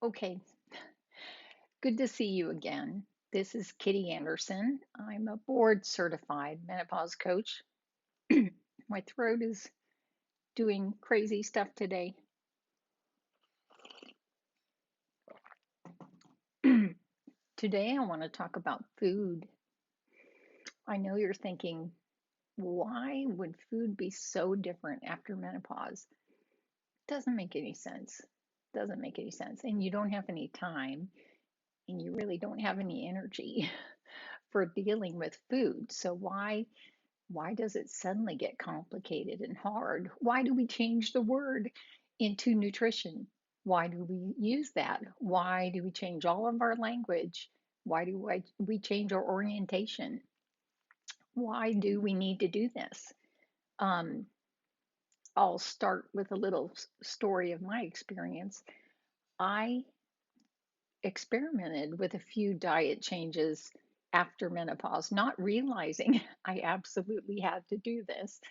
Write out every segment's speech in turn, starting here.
Okay, good to see you again. This is Kitty Anderson. I'm a board certified menopause coach. My throat is doing crazy stuff today. Today, I want to talk about food. I know you're thinking, why would food be so different after menopause? Doesn't make any sense. Doesn't make any sense. And you don't have any time, and you really don't have any energy for dealing with food. So, why does it suddenly get complicated and hard? Why do we change the word into nutrition? Why do we use that? Why do we change all of our language? Why do we change our orientation? Why do we need to do this? Um, I'll start with a little story of my experience. I experimented with a few diet changes after menopause, not realizing I absolutely had to do this.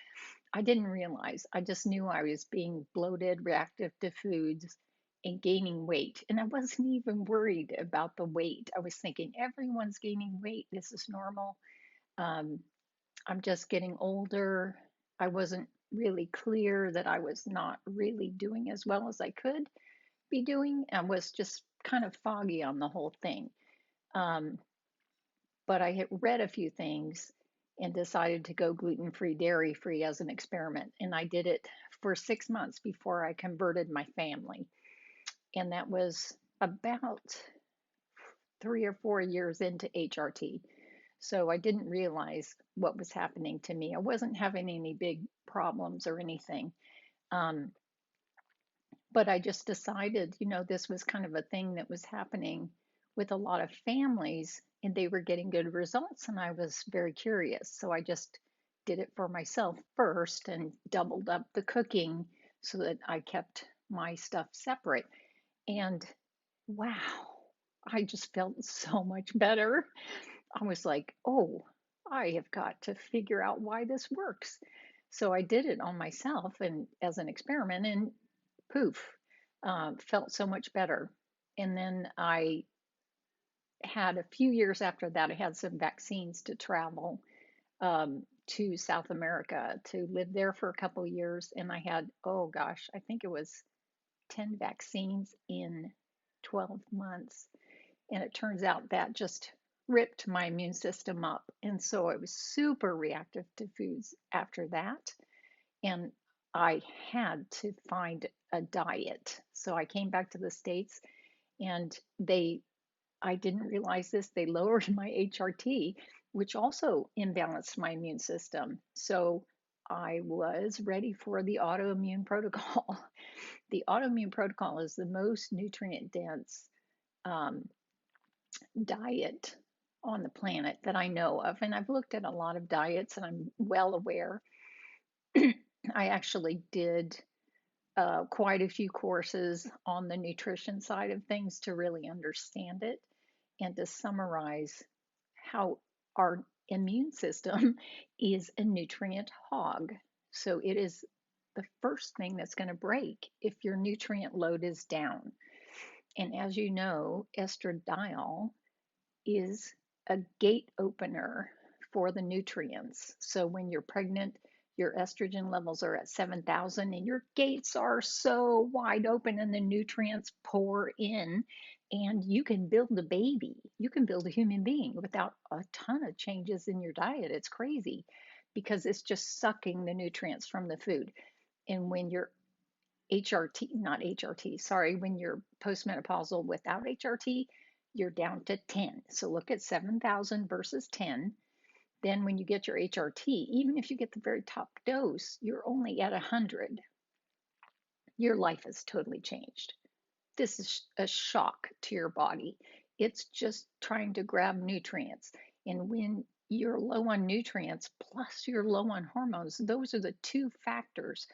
I didn't realize. I just knew I was being bloated, reactive to foods, and gaining weight. And I wasn't even worried about the weight. I was thinking, everyone's gaining weight. This is normal. Um, I'm just getting older. I wasn't really clear that I was not really doing as well as I could be doing. I was just kind of foggy on the whole thing. Um, but I had read a few things and decided to go gluten free, dairy free as an experiment. And I did it for 6 months before I converted my family. And that was about 3 or 4 years into HRT. So I didn't realize what was happening to me. I wasn't having any big problems or anything. Um, but I just decided, this was kind of a thing that was happening with a lot of families and they were getting good results. And I was very curious. So I just did it for myself first and doubled up the cooking so that I kept my stuff separate. And wow, I just felt so much better. I was like, oh, I have got to figure out why this works. So I did it on myself and as an experiment, and poof, felt so much better. And then I had a few years after that, I had some vaccines to travel to South America to live there for a couple of years. And I had, oh gosh, I think it was 10 vaccines in 12 months. And it turns out that just ripped my immune system up. And so I was super reactive to foods after that. And I had to find a diet. So I came back to the States and I didn't realize this, they lowered my HRT, which also imbalanced my immune system. So I was ready for the autoimmune protocol. The autoimmune protocol is the most nutrient dense um, diet on the planet that I know of. And I've looked at a lot of diets and I'm well aware. I actually did quite a few courses on the nutrition side of things to really understand it and to summarize how our immune system is a nutrient hog. So it is the first thing that's going to break if your nutrient load is down. And as you know, estradiol is a gate opener for the nutrients. So when you're pregnant, your estrogen levels are at 7,000 and your gates are so wide open and the nutrients pour in and you can build a baby. You can build a human being without a ton of changes in your diet. It's crazy because it's just sucking the nutrients from the food. And when you're HRT, not HRT, sorry, when you're postmenopausal without HRT, you're down to 10. So look at 7,000 versus 10. Then when you get your HRT, even if you get the very top dose, you're only at 100. Your life has totally changed. This is a shock to your body. It's just trying to grab nutrients. And when you're low on nutrients plus you're low on hormones, those are the two factors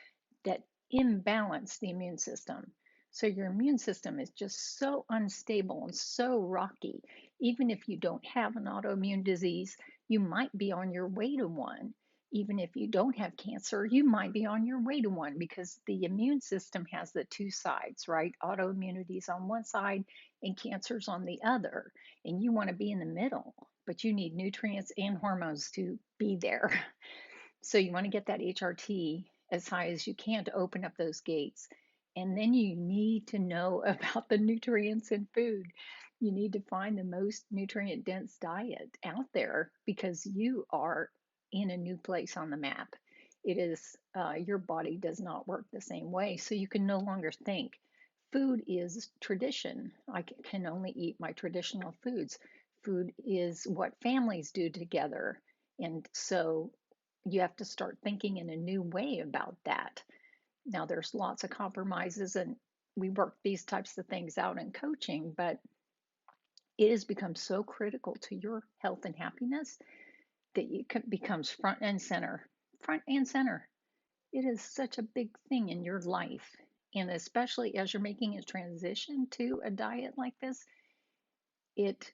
that imbalance the immune system. So your immune system is just so unstable and so rocky. Even if you don't have an autoimmune disease, you might be on your way to one. even if you don't have cancer, you might be on your way to one because the immune system has the two sides, right? Autoimmunity is on one side and cancer's on the other. And you want to be in the middle, but you need nutrients and hormones to be there. So you want to get that HRT as high as you can to open up those gates. And then you need to know about the nutrients in food. You need to find the most nutrient dense diet out there because you are in a new place on the map. It is, your body does not work the same way. So you can no longer think food is tradition. I can only eat my traditional foods. Food is what families do together. And so you have to start thinking in a new way about that. Now, there's lots of compromises, and we work these types of things out in coaching, but it has become so critical to your health and happiness that it becomes front and center. Front and center. It is such a big thing in your life. And especially as you're making a transition to a diet like this, it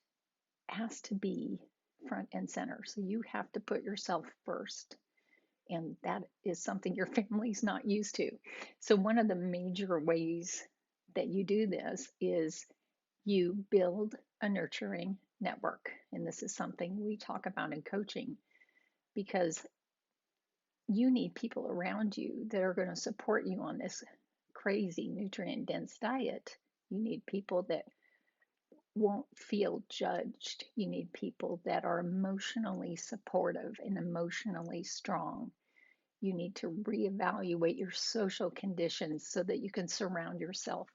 has to be front and center. So you have to put yourself first. And that is something your family's not used to. So, one of the major ways that you do this is you build a nurturing network. And this is something we talk about in coaching because you need people around you that are going to support you on this crazy nutrient dense diet. You need people that won't feel judged. You need people that are emotionally supportive and emotionally strong. You need to reevaluate your social conditions so that you can surround yourself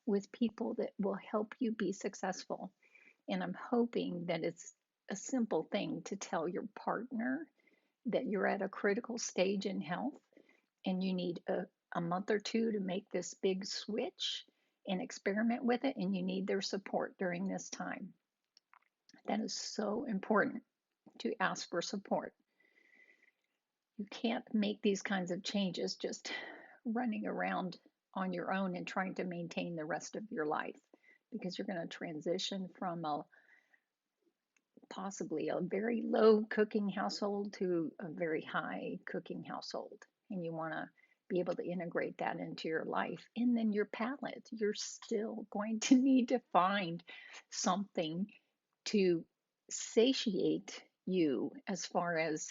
with people that will help you be successful. And I'm hoping that it's a simple thing to tell your partner that you're at a critical stage in health and you need a month or two to make this big switch and experiment with it, and you need their support during this time. That is so important to ask for support. You can't make these kinds of changes just running around on your own and trying to maintain the rest of your life because you're going to transition from possibly a very low cooking household to a very high cooking household. And you want to be able to integrate that into your life. And then your palate, you're still going to need to find something to satiate you as far as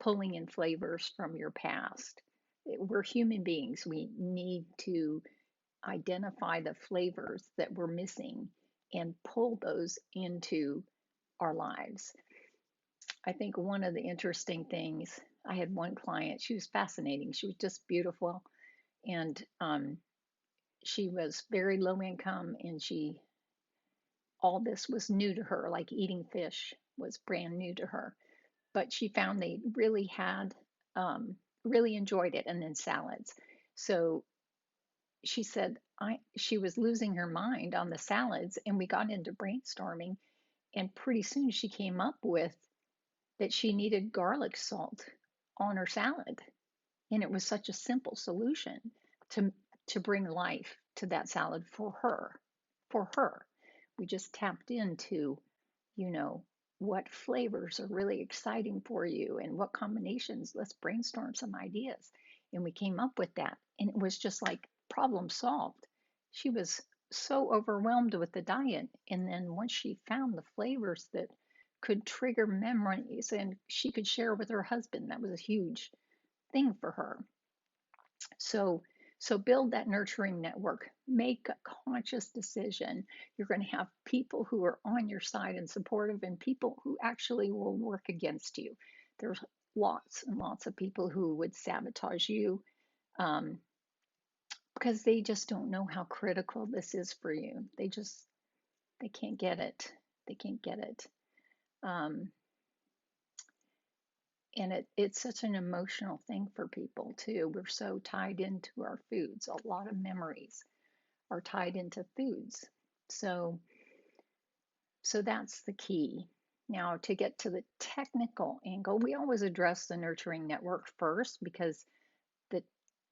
pulling in flavors from your past. We're human beings. We need to identify the flavors that we're missing and pull those into our lives. I think one of the interesting things, I had one client, she was fascinating. She was just beautiful. And she was very low income and all this was new to her, like eating fish was brand new to her. But she found they really had, really enjoyed it, and then salads. So she said she was losing her mind on the salads, and we got into brainstorming, and pretty soon she came up with that she needed garlic salt on her salad, and it was such a simple solution to to bring life to that salad for her. For her, we just tapped into, you know, what flavors are really exciting for you and what combinations. Let's brainstorm some ideas. And we came up with that. And it was just like problem solved. She was so overwhelmed with the diet. And then once she found the flavors that could trigger memories and she could share with her husband, that was a huge thing for her. So, so build that nurturing network. Make a conscious decision. You're going to have people who are on your side and supportive, and people who actually will work against you. There's lots and lots of people who would sabotage you um, because they just don't know how critical this is for you. They can't get it. They can't get it. Um, and it's such an emotional thing for people too. We're so tied into our foods. A lot of memories are tied into foods. So, so that's the key. Now, to get to the technical angle, we always address the nurturing network first because the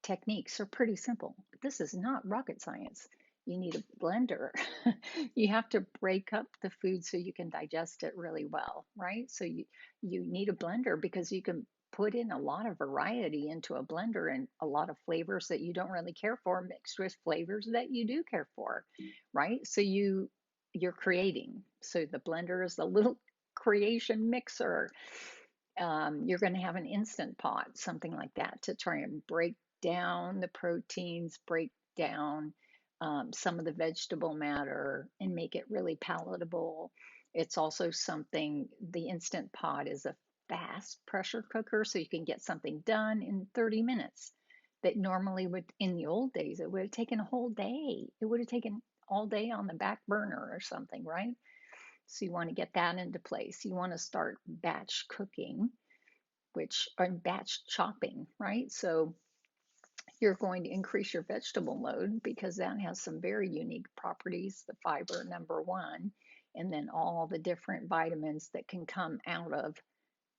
techniques are pretty simple. This is not rocket science. You need a blender. You have to break up the food so you can digest it really well, right? So you need a blender because you can put in a lot of variety into a blender and a lot of flavors that you don't really care for mixed with flavors that you do care for, right? So you're creating. So the blender is a little creation mixer. You're going to have an instant pot, something like that, to try and break down the proteins, break down some of the vegetable matter, and make it really palatable. It's also something, the instant pot is a fast pressure cooker, so you can get something done in 30 minutes that normally would, in the old days, it would have taken a whole day. It would have taken all day on the back burner or something, right? So you want to get that into place. You want to start batch cooking, which or batch chopping, right? So you're going to increase your vegetable load because that has some very unique properties, the fiber, number one, and then all the different vitamins that can come out of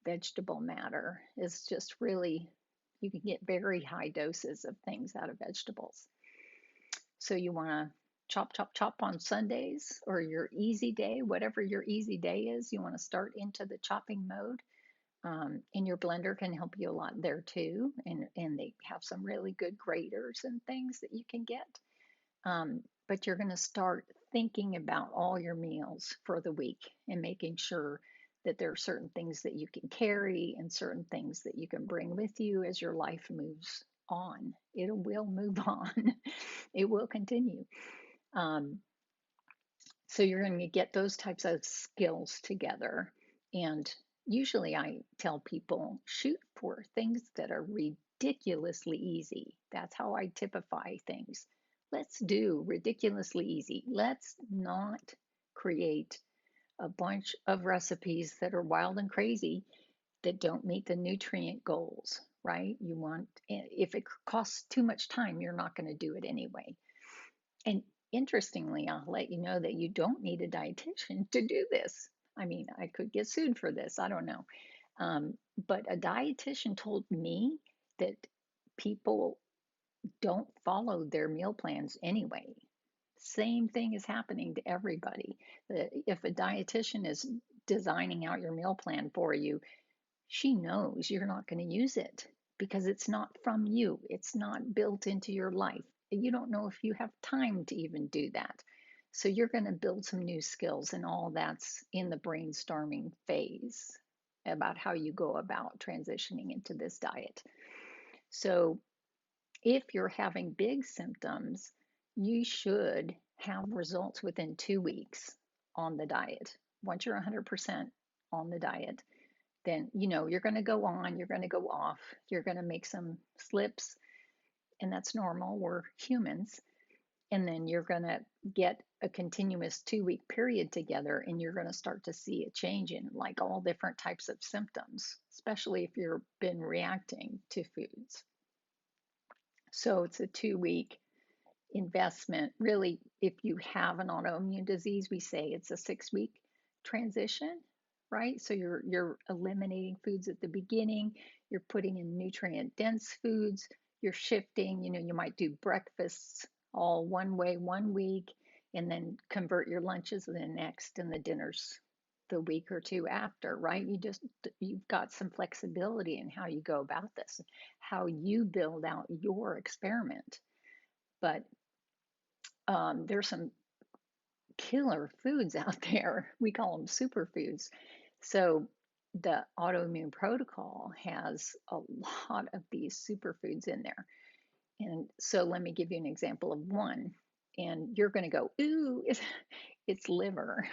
vegetable matter is just really, you can get very high doses of things out of vegetables. So you want to chop, chop, chop on Sundays or your easy day, whatever your easy day is, you want to start into the chopping mode. And your blender can help you a lot there too. And they have some really good graters and things that you can get. But you're going to start thinking about all your meals for the week and making sure that there are certain things that you can carry and certain things that you can bring with you as your life moves on. It will move on, it will continue. Um, so you're going to get those types of skills together. And usually I tell people shoot for things that are ridiculously easy. That's how I typify things. Let's do ridiculously easy. Let's not create a bunch of recipes that are wild and crazy that don't meet the nutrient goals, right? You want, if it costs too much time, you're not going to do it anyway. And interestingly, I'll let you know that you don't need a dietitian to do this. I mean, I could get sued for this. I don't know. But a dietitian told me that people don't follow their meal plans anyway. Same thing is happening to everybody. If a dietitian is designing out your meal plan for you, she knows you're not going to use it because it's not from you. It's not built into your life. You don't know if you have time to even do that. So you're going to build some new skills, and all that's in the brainstorming phase about how you go about transitioning into this diet. So if you're having big symptoms, you should have results within 2 weeks on the diet. Once you're 100% on the diet, then you're going to go on, you're going to go off, you're going to make some slips, and that's normal. We're humans. And then you're going to get a continuous 2 week period together, and you're going to start to see a change in like all different types of symptoms, especially if you've been reacting to foods. So it's a 2 week investment. Really, if you have an autoimmune disease, we say it's a 6 week transition, right? So you're eliminating foods at the beginning, you're putting in nutrient dense foods, you're shifting, you might do breakfasts all one way 1 week and then convert your lunches the next and the dinners the week or two after, right? You've got some flexibility in how you go about this, how you build out your experiment. But there's some killer foods out there. We call them superfoods. So the autoimmune protocol has a lot of these superfoods in there. And so let me give you an example of one. And you're going to go, ooh, it's liver.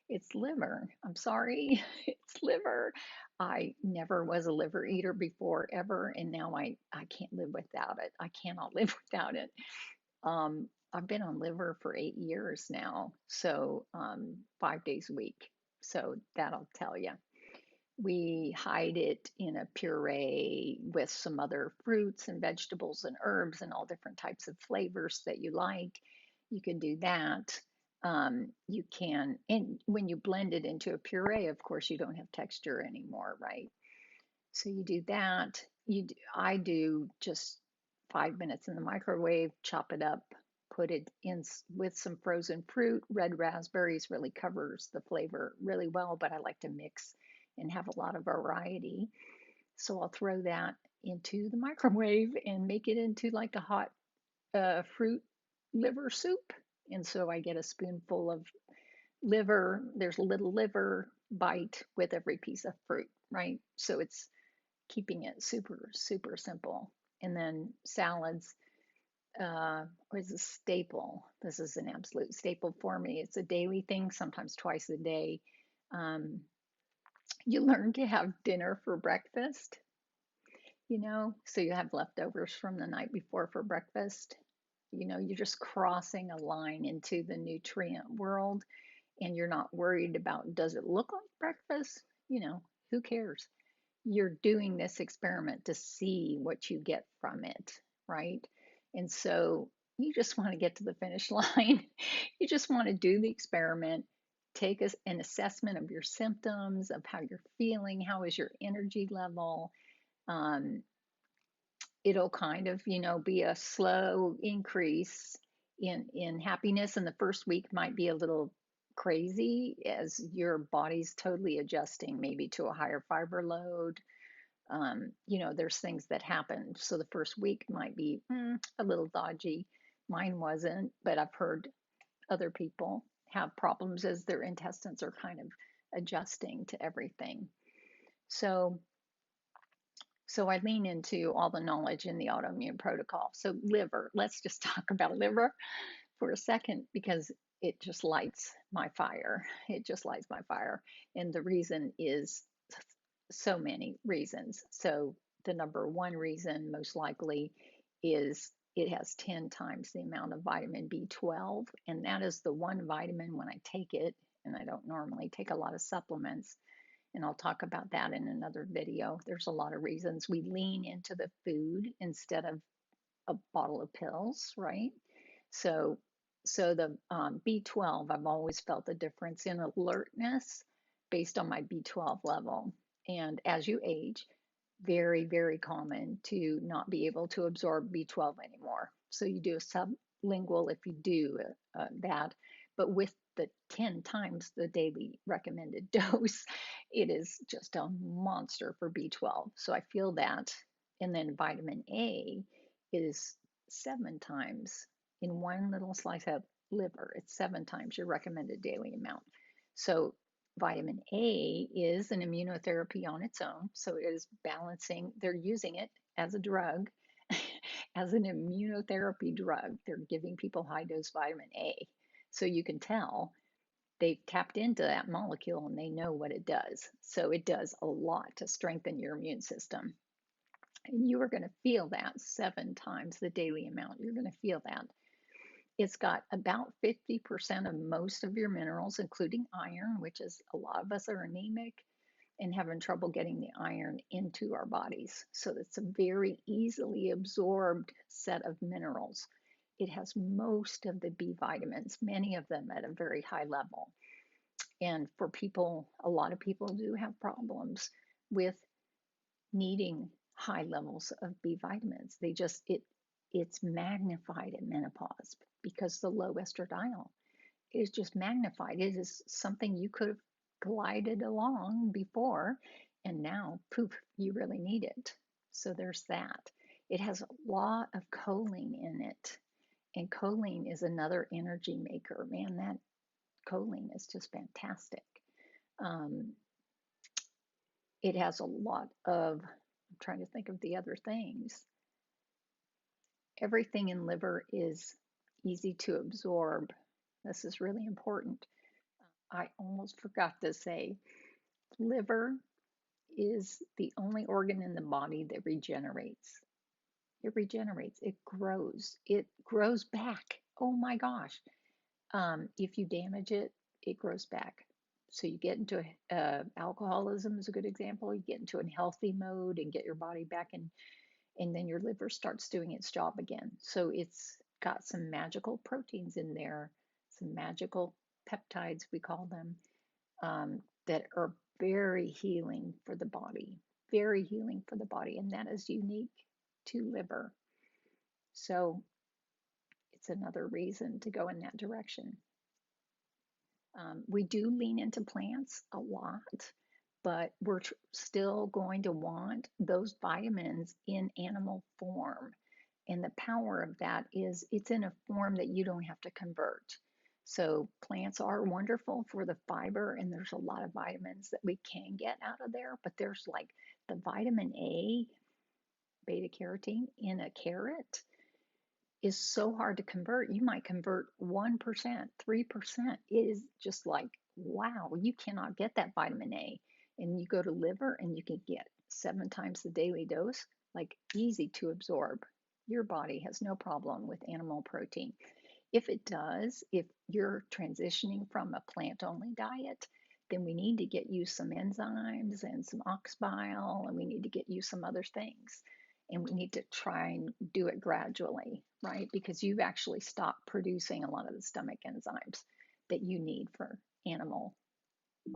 It's liver. I'm sorry, it's liver. I never was a liver eater before ever, and now I can't live without it. I cannot live without it. I've been on liver for 8 years now, so 5 days a week. So that'll tell you. We hide it in a puree with some other fruits and vegetables and herbs and all different types of flavors that you like. You can do that. You can, and when you blend it into a puree, of course, you don't have texture anymore, right? So you do that. I do just 5 minutes in the microwave, chop it up, put it in with some frozen fruit. Red raspberries really covers the flavor really well, but I like to mix and have a lot of variety. So I'll throw that into the microwave and make it into like a hot fruit liver soup. And so I get a spoonful of liver. There's a little liver bite with every piece of fruit, right? So it's keeping it super, super simple. And then salads is a staple. This is an absolute staple for me. It's a daily thing, sometimes twice a day. Um, you learn to have dinner for breakfast, so you have leftovers from the night before for breakfast. You're just crossing a line into the nutrient world, and you're not worried about, does it look like breakfast? Who cares? You're doing this experiment to see what you get from it, right? And so you just want to get to the finish line. You just want to do the experiment, take an assessment of your symptoms, of how you're feeling, how is your energy level. Um, it'll kind of, be a slow increase in happiness, and the first week might be a little crazy as your body's totally adjusting maybe to a higher fiber load. There's things that happen. So the first week might be a little dodgy. Mine wasn't, but I've heard other people have problems as their intestines are kind of adjusting to everything. So, so I lean into all the knowledge in the autoimmune protocol. So liver, let's just talk about liver for a second because it just lights my fire. It just lights my fire. And the reason is so many reasons. So, the number one reason, most likely, is it has 10 times the amount of vitamin B12. And that is the one vitamin when I take it, and I don't normally take a lot of supplements. And I'll talk about that in another video. There's a lot of reasons we lean into the food instead of a bottle of pills, right? So, so the B12, I've always felt the difference in alertness based on my B12 level. And as you age, very, very common to not be able to absorb B12 anymore. So you do a sublingual if you do that, but with the 10 times the daily recommended dose, it is just a monster for B12. So I feel that. And then vitamin A is 7 times in one little slice of liver. It's 7 times your recommended daily amount. So vitamin A is an immunotherapy on its own. So it is balancing, they're using it as a drug, as an immunotherapy drug. They're giving people high dose vitamin A. So you can tell they've tapped into that molecule and they know what it does. So it does a lot to strengthen your immune system. And you are going to feel that 7 times the daily amount. You're going to feel that. It's got about 50% of most of your minerals, including iron, which is a lot of us are anemic and having trouble getting the iron into our bodies. So it's a very easily absorbed set of minerals. It has most of the B vitamins, many of them at a very high level. And for people, a lot of people do have problems with needing high levels of B vitamins. It's magnified at menopause because the low estradiol is just magnified. It is something you could have glided along before, and now, poof, you really need it. So there's that. It has a lot of choline in it, and choline is another energy maker. Man, that choline is just fantastic. Um, it has a lot of, I'm trying to think of the other things. Everything in liver is easy to absorb. This is really important. I almost forgot to say, liver is the only organ in the body that regenerates. It regenerates, it grows back. Oh my gosh. If you damage it, it grows back. So you get into alcoholism is a good example. You get into a healthy mode and get your body back in, and then your liver starts doing its job again. So it's got some magical proteins in there, some magical peptides, we call them, that are very healing for the body, very healing for the body. And that is unique to liver. So it's another reason to go in that direction. We do lean into plants a lot. but we're still going to want those vitamins in animal form. And the power of that is it's in a form that you don't have to convert. So plants are wonderful for the fiber, and there's a lot of vitamins that we can get out of there, but there's like the vitamin A, beta carotene in a carrot is so hard to convert. You might convert 1%, 3%. It is just like, wow, you cannot get that vitamin A. And you go to liver and you can get 7 times the daily dose, like easy to absorb. Your body has no problem with animal protein. If it does, if you're transitioning from a plant only diet, then we need to get you some enzymes and some ox bile, and we need to get you some other things. And we need to try and do it gradually, right? Because you've actually stopped producing a lot of the stomach enzymes that you need for animal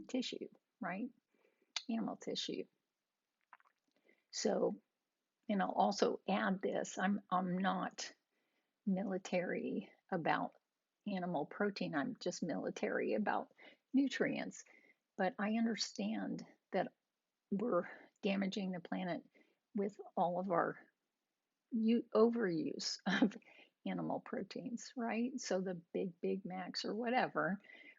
tissue, right? Animal tissue. So, and I'll also add this, I'm not military about animal protein. I'm just military about nutrients. But I understand that we're damaging the planet with all of our overuse of animal proteins, right? So the Big Macs or whatever,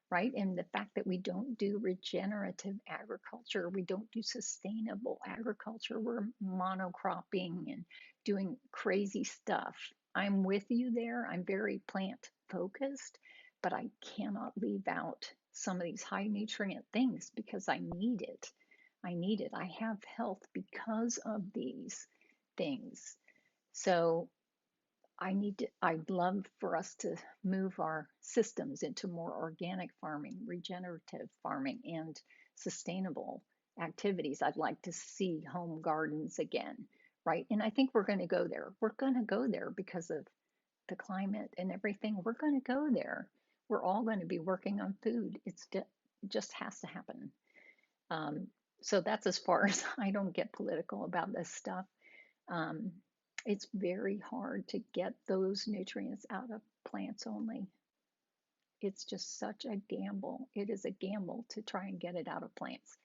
right? And the fact that we don't do regenerative agriculture, we don't do sustainable agriculture, we're monocropping and doing crazy stuff. I'm with you there. I'm very plant focused, but I cannot leave out some of these high nutrient things because I need it. I need it. I have health because of these things. So I'd love for us to move our systems into more organic farming, regenerative farming, and sustainable activities. I'd like to see home gardens again, right? And I think we're going to go there. We're going to go there because of the climate and everything. We're going to go there. We're all going to be working on food. It just has to happen. Um, so that's as far as I don't get political about this stuff. Um, it's very hard to get those nutrients out of plants only. It's just such a gamble. It is a gamble to try and get it out of plants.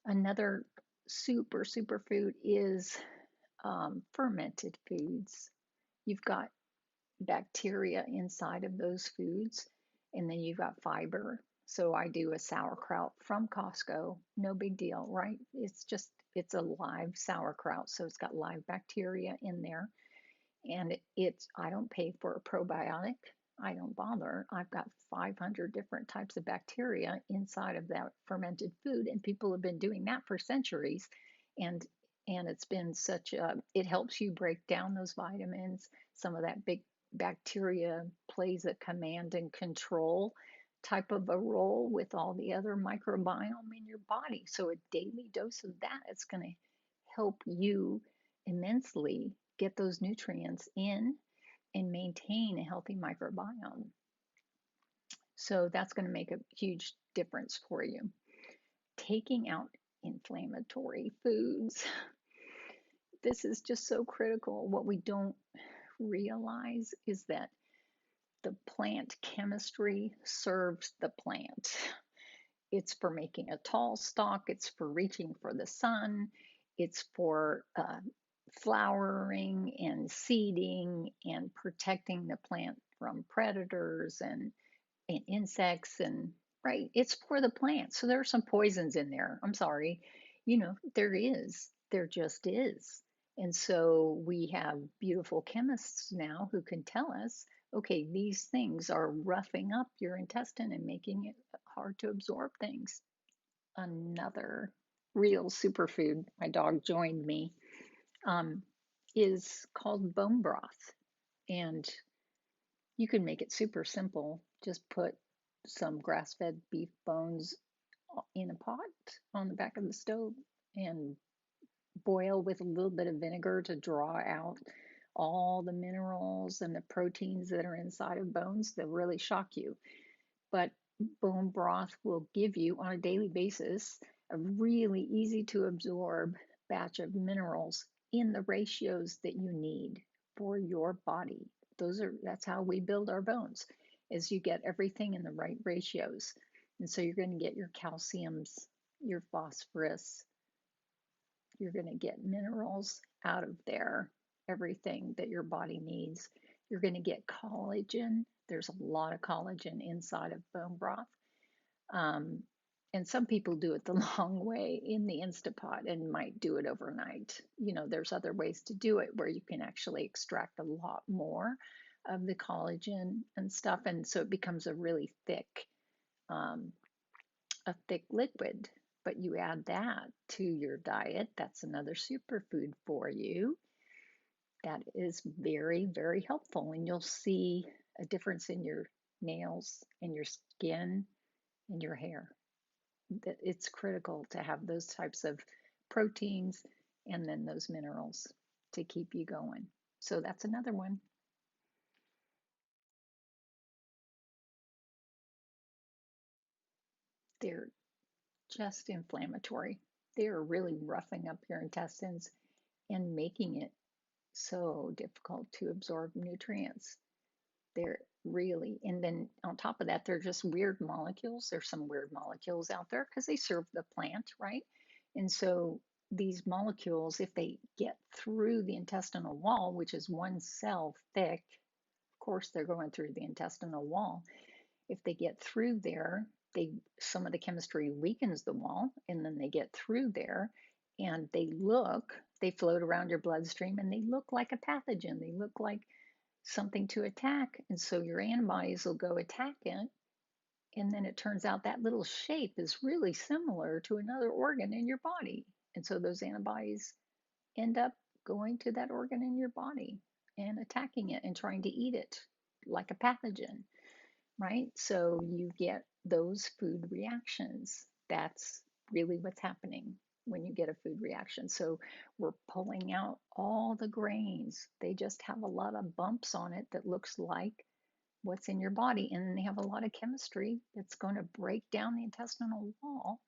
Another super food is fermented foods. You've got bacteria inside of those foods, and then you've got fiber. So I do a sauerkraut from Costco, no big deal, right? It's a live sauerkraut, so it's got live bacteria in there. And I don't pay for a probiotic. I don't bother. I've got 500 different types of bacteria inside of that fermented food, and people have been doing that for centuries. And it's been it helps you break down those vitamins. Some of that big bacteria plays a command and control type of a role with all the other microbiome in your body. So a daily dose of that is going to help you immensely get those nutrients in and maintain a healthy microbiome. So that's going to make a huge difference for you. Taking out inflammatory foods. This is just so critical. What we don't realize is that the plant chemistry serves the plant. It's for making a tall stalk, it's for reaching for the sun, it's for flowering and seeding and protecting the plant from predators and insects and right, it's for the plant. So there are some poisons in there. I'm sorry. There just is. And so we have beautiful chemists now who can tell us, okay, these things are roughing up your intestine and making it hard to absorb things. Another real superfood, my dog joined me, um, is called bone broth. And you can make it super simple. Just put some grass fed beef bones in a pot on the back of the stove and boil with a little bit of vinegar to draw out all the minerals and the proteins that are inside of bones. They'll really shock you. But bone broth will give you on a daily basis a really easy to absorb batch of minerals in the ratios that you need for your body. That's how we build our bones, is you get everything in the right ratios. And so you're going to get your calciums your phosphorus, you're going to get minerals out of there, everything that your body needs. You're going to get collagen. There's a lot of collagen inside of bone broth. Um, and some people do it the long way in the Instapot and might do it overnight. There's other ways to do it where you can actually extract a lot more of the collagen and stuff. And so it becomes um, a thick liquid. But you add that to your diet, that's another superfood for you. That is very, very helpful. And you'll see a difference in your nails and your skin and your hair. That it's critical to have those types of proteins and then those minerals to keep you going. So that's another one. They're just inflammatory. They are really roughing up your intestines and making it so difficult to absorb nutrients. They're really, and then on top of that, they're just weird molecules. There's some weird molecules out there because they serve the plant, right? And so these molecules, if they get through the intestinal wall, which is one cell thick, of course, they're going through the intestinal wall. If they get through there, some of the chemistry weakens the wall, and then they get through there, and they float around your bloodstream, and they look like a pathogen. They look like something to attack. And so your antibodies will go attack it. And then it turns out that little shape is really similar to another organ in your body. And so those antibodies end up going to that organ in your body and attacking it and trying to eat it like a pathogen, right? So you get those food reactions. That's really what's happening when you get a food reaction. So we're pulling out all the grains. They just have a lot of bumps on it that looks like what's in your body. And then they have a lot of chemistry that's going to break down the intestinal wall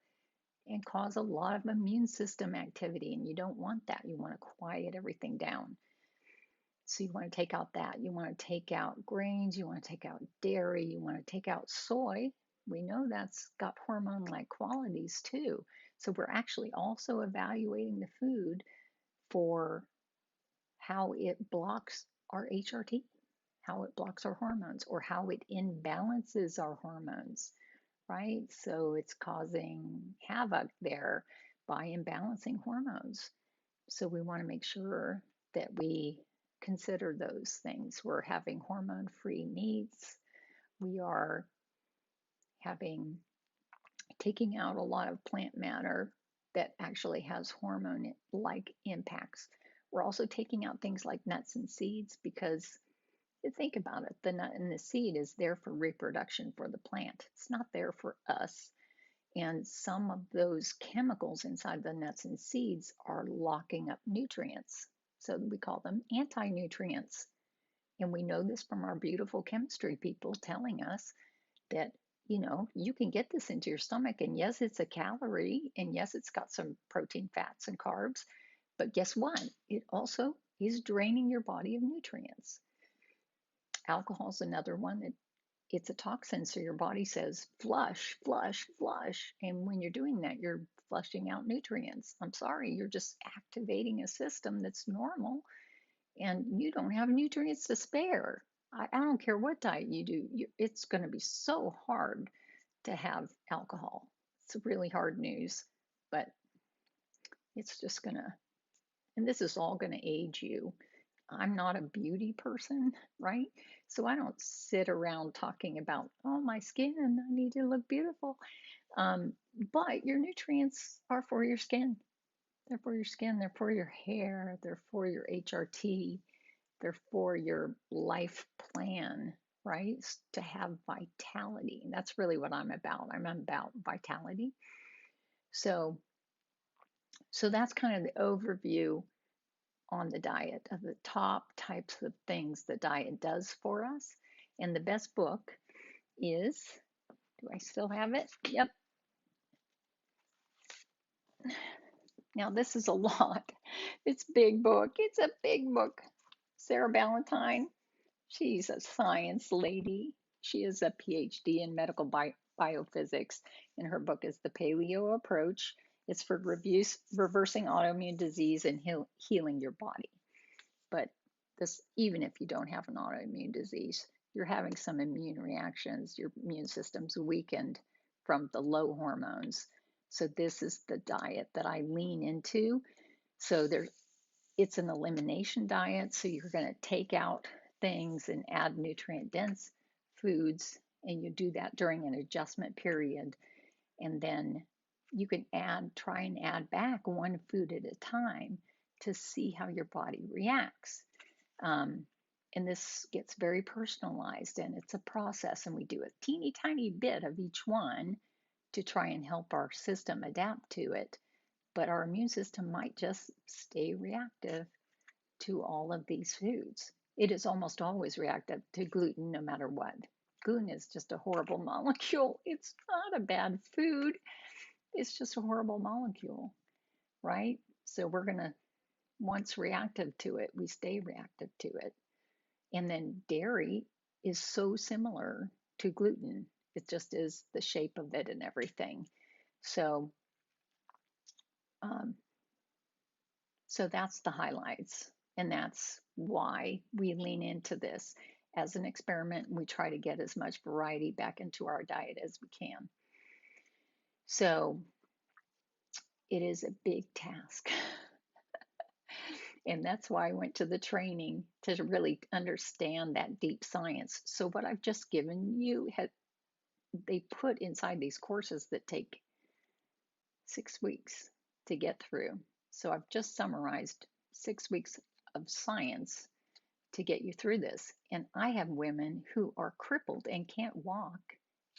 and cause a lot of immune system activity. And you don't want that. You want to quiet everything down. So you want to take out that. You want to take out grains. You want to take out dairy. You want to take out soy. We know that's got hormone like qualities too. So we're actually also evaluating the food for how it blocks our HRT, how it blocks our hormones, or how it imbalances our hormones, right? So it's causing havoc there by imbalancing hormones. So we want to make sure that we consider those things. We're having hormone free meats. We are having taking out a lot of plant matter that actually has hormone like impacts. We're also taking out things like nuts and seeds because you think about it, the nut and the seed is there for reproduction for the plant. It's not there for us. And some of those chemicals inside the nuts and seeds are locking up nutrients. So we call them anti nutrients. And we know this from our beautiful chemistry people telling us that, you can get this into your stomach. And yes, it's a calorie. And yes, it's got some protein, fats, and carbs. But guess what? It also is draining your body of nutrients. Alcohol is another one that it's a toxin. So your body says, flush, flush, flush. And when you're doing that, you're flushing out nutrients. I'm sorry, you're just activating a system that's normal and you don't have nutrients to spare. I don't care what diet you do, it's going to be so hard to have alcohol. It's really hard news, but it's just going to, and this is all going to age you. I'm not a beauty person, right? So I don't sit around talking about, oh, my skin, I need to look beautiful. Um, but your nutrients are for your skin. They're for your skin, they're for your hair, they're for your HRT, they're for your life plan, right? To have vitality. And that's really what I'm about. I'm about vitality. So, so that's kind of the overview on the diet of the top types of things the diet does for us. And the best book is, do I still have it? Yep. Now this is a lot. It's a big book. It's a big book. Sarah Ballantyne, she's a science lady. She is a PhD in medical biophysics, and her book is The Paleo Approach. It's for reversing autoimmune disease and healing your body. But this, even if you don't have an autoimmune disease, you're having some immune reactions, your immune system's weakened from the low hormones. So this is the diet that I lean into. So it's an elimination diet. So you're going to take out things and add nutrient dense foods. And you do that during an adjustment period. And then you can try and add back one food at a time to see how your body reacts. And this gets very personalized, and it's a process, and we do a teeny tiny bit of each one to try and help our system adapt to it. But our immune system might just stay reactive to all of these foods. It is almost always reactive to gluten no matter what. Gluten is just a horrible molecule. It's not a bad food, it's just a horrible molecule, right? So we're going to, once reactive to it, we stay reactive to it. And then dairy is so similar to gluten. It just is the shape of it and everything. So, um, so that's the highlights. And that's why we lean into this as an experiment. We try to get as much variety back into our diet as we can. So it is a big task. And that's why I went to the training to really understand that deep science. So what I've just given you, they put inside these courses that take 6 weeks to get through. So I've just summarized 6 weeks of science to get you through this. And I have women who are crippled and can't walk,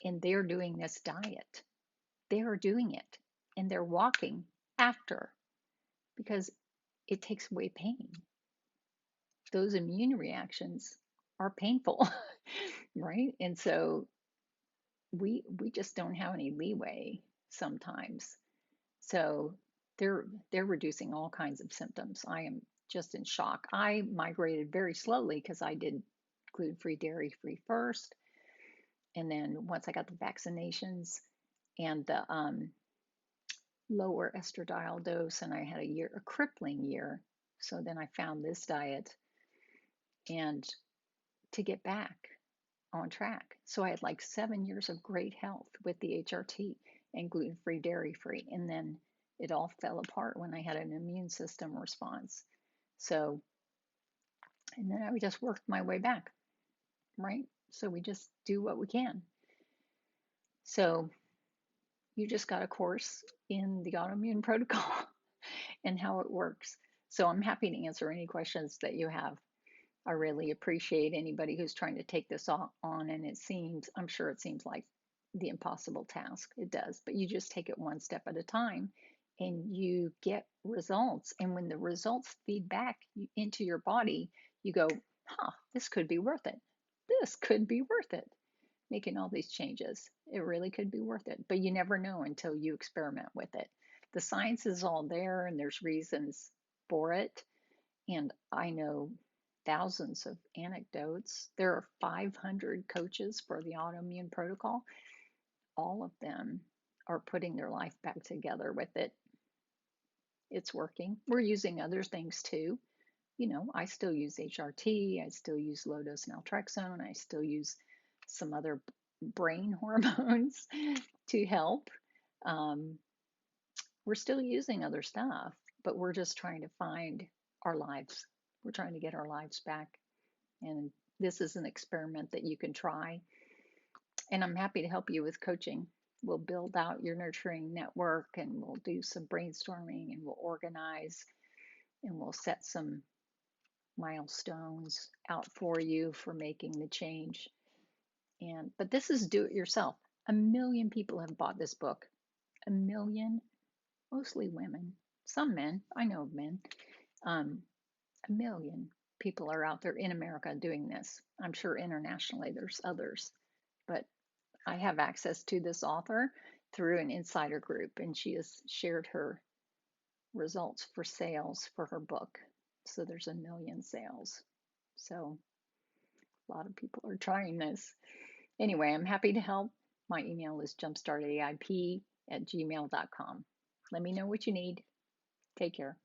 and they're doing this diet. They are doing it, and they're walking after because it takes away pain. Those immune reactions are painful, right? And so we just don't have any leeway sometimes. So they're reducing all kinds of symptoms. I am just in shock. I migrated very slowly because I did gluten-free, dairy-free first, and then once I got the vaccinations and the lower estradiol dose, and I had a crippling year. So then I found this diet, and to get back on track. So I had like 7 years of great health with the HRT and gluten free, dairy free. And then it all fell apart when I had an immune system response. So, and then I just worked my way back, right? So we just do what we can. So you just got a course in the autoimmune protocol and how it works. So I'm happy to answer any questions that you have. I really appreciate anybody who's trying to take this on, and I'm sure it seems like the impossible task. It does, but you just take it one step at a time and you get results. And when the results feed back into your body, you go, this could be worth it. This could be worth it. Making all these changes, it really could be worth it. But you never know until you experiment with it. The science is all there and there's reasons for it. And I know thousands of anecdotes. There are 500 coaches for the autoimmune protocol. All of them are putting their life back together with it. It's working. We're using other things too. I still use HRT, I still use low dose naltrexone, I still use some other brain hormones to help. We're still using other stuff, but we're just trying to find our lives. We're trying to get our lives back. And this is an experiment that you can try. And I'm happy to help you with coaching. We'll build out your nurturing network and we'll do some brainstorming and we'll organize and we'll set some milestones out for you for making the change. But this is do it yourself. 1 million people have bought this book. 1 million, mostly women, some men. I know of men. 1 million people are out there in America doing this. I'm sure internationally there's others, but I have access to this author through an insider group, and she has shared her results for sales for her book. So there's 1 million sales. So a lot of people are trying this. Anyway, I'm happy to help. My email is jumpstartaip@gmail.com. Let me know what you need. Take care.